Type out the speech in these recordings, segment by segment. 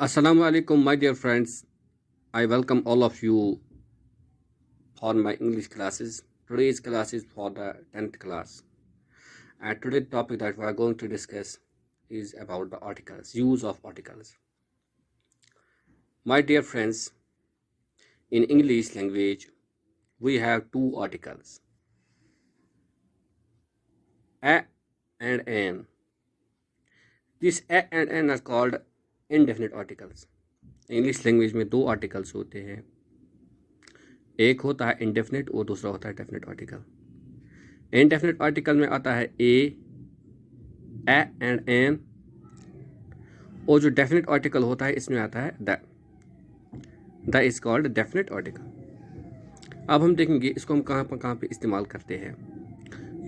Assalamu alaikum, my dear friends. I welcome all of you for my English classes. Today's class is for the 10th class. And today's topic that we are going to discuss is about the articles, use of articles. My dear friends, in English language, we have two articles, a and an. This a and an are called indefinite articles. English language में दो articles होते हैं, एक होता है indefinite और दूसरा होता है डेफिनेट आर्टिकल। इनडेफिनेट आर्टिकल में आता है ए एंड एन, और जो डेफिनेट आर्टिकल होता है इसमें आता है the is called definite article. अब हम देखेंगे इसको हम कहाँ पे इस्तेमाल करते हैं।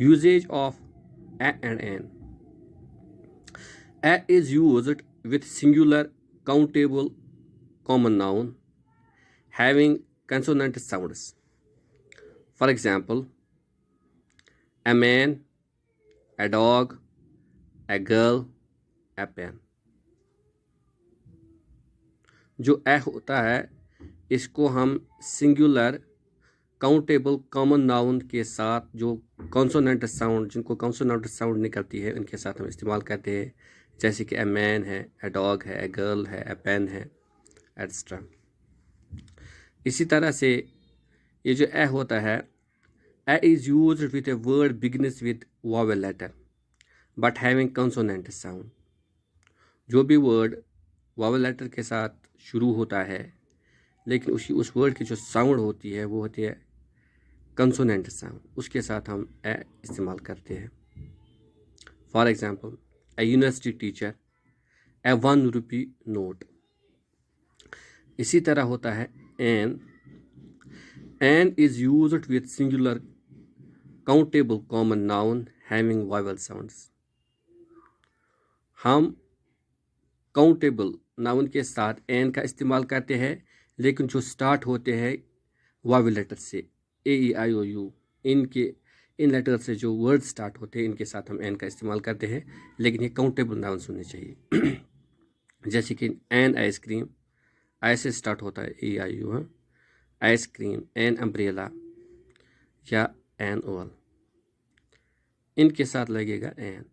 Usages of a and an. A is used with singular countable common noun having consonant sounds. For example, a man, a dog, a girl, a pen। जो ए होता है इसको हम सिंगुलर काउंटेबल कॉमन नाउन के साथ जो कॉन्सोनेंट साउंड, जिनको consonant sound निकलती है, उनके साथ हम इस्तेमाल करते हैं, जैसे कि ए मैन है, ए डॉग है, ए गर्ल है, ए पेन है, एट्सट्रा। इसी तरह से ये जो ए होता है, A is used with a word begins with vowel letter but having consonant sound। जो भी वर्ड वावल लेटर के साथ शुरू होता है लेकिन उस वर्ड की जो साउंड होती है वो होती है कंसोनेंट साउंड, उसके साथ हम ए इस्तेमाल करते हैं। For example, a university teacher, a 1 rupee note. इसी तरह होता है an is used with singular countable common noun having vowel sounds. हम काउंटेबल नाउन के साथ एन का इस्तेमाल करते हैं लेकिन जो स्टार्ट होते हैं वॉवल लेटर से, ए ई आई ओ यू, इन लेटर से जो वर्ड स्टार्ट होते हैं इनके साथ हम एन का इस्तेमाल करते हैं, लेकिन ये काउंटेबल नाउन होने चाहिए। जैसे कि एन आइसक्रीम, आई से स्टार्ट होता है, ए आई यू, हाँ, आइसक्रीम, एन अम्ब्रेला या एन ओवल, इनके साथ लगेगा एन।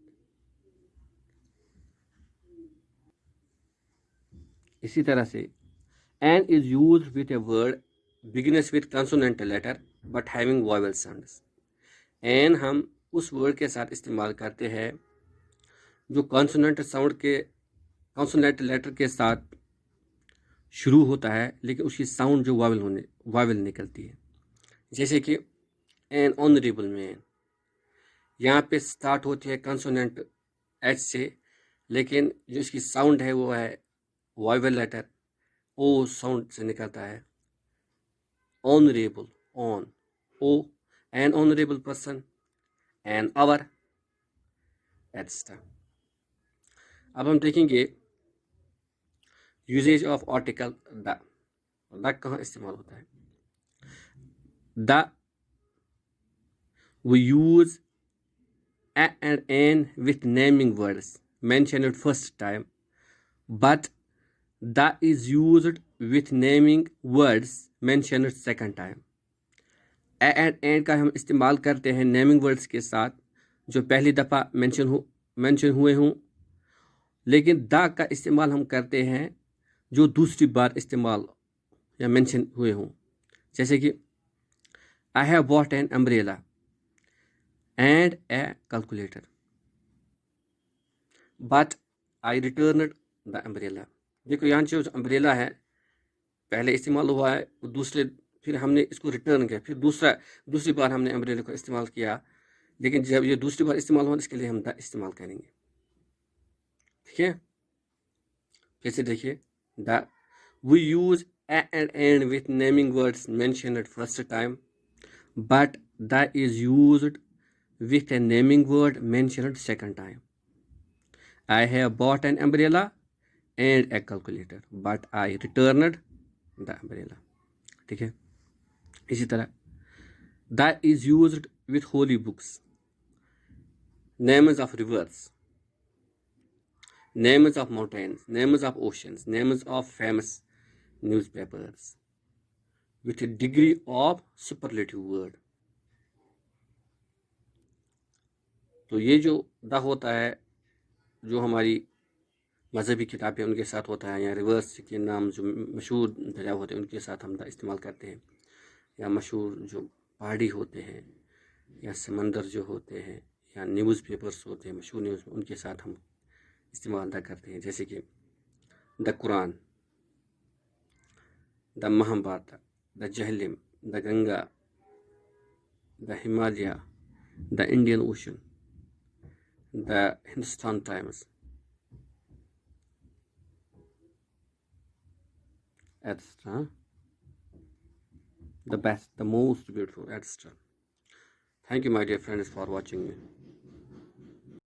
इसी तरह से an is use with a word beginners with consonant letter but having vowel sounds. An हम उस वर्ड के साथ इस्तेमाल करते हैं जो कॉन्सोनेंट लेटर के साथ शुरू होता है लेकिन उसकी साउंड जो वॉवल निकलती है। जैसे कि एन ऑनरेबल मैन, यहाँ पे स्टार्ट होती है कंसोनेंट एच से लेकिन जो इसकी साउंड है वो है वॉवल लेटर ओ साउंड से निकलता है। Honourable, on, O, an honourable person, an hour, etcetera. अब हम देखेंगे यूजेज ऑफ आर्टिकल द कहाँ इस्तेमाल होता है। The we use a and an with naming words mentioned first time, but the is used with naming words mentioned second time। a and an का हम इस्तेमाल करते हैं नेमिंग वर्ड्स के साथ जो पहली दफ़ा मेंशन हुए हों, लेकिन द का इस्तेमाल हम करते हैं जो दूसरी बार इस्तेमाल या मेंशन हुए हों। जैसे कि I have bought an umbrella and a calculator but I returned the umbrella। देखो यहाँ जो अम्ब्रेला है पहले इस्तेमाल हुआ है, फिर हमने इसको रिटर्न किया, फिर दूसरी बार हमने अम्ब्रेला को इस्तेमाल किया, लेकिन जब ये दूसरी बार इस्तेमाल हुआ इसके लिए हम द इस्तेमाल करेंगे। ठीक है, फिर से देखिए, the we use a and and with naming words mentioned first time but the is used with a naming word mentioned second time। I have bought an umbrella and a calculator but I returned the umbrella। ठीक है, इसी तरह the is used with holy books, names of rivers, names of mountains, names of oceans, names of famous newspapers with a degree of superlative word. तो ये जो the होता है, जो हमारी मजहबी किताबें उनके साथ होता है, या रिवर्स के नाम जो मशहूर दरिया होते हैं उनके साथ हम द इस्तेमाल करते हैं, या मशहूर जो पहाड़ी होते हैं या समंदर जो होते हैं या न्यूज़पेपर्स होते हैं मशहूर न्यूज़, उनके साथ हम इस्तेमाल द करते हैं, जैसे कि the Quran, the Mahabharata, the Jhelum, the Ganga, the Himalaya, the Indian Ocean, the Hindustan Times, etc. The best, the most beautiful, etc. Thank you, my dear friends, for watching me.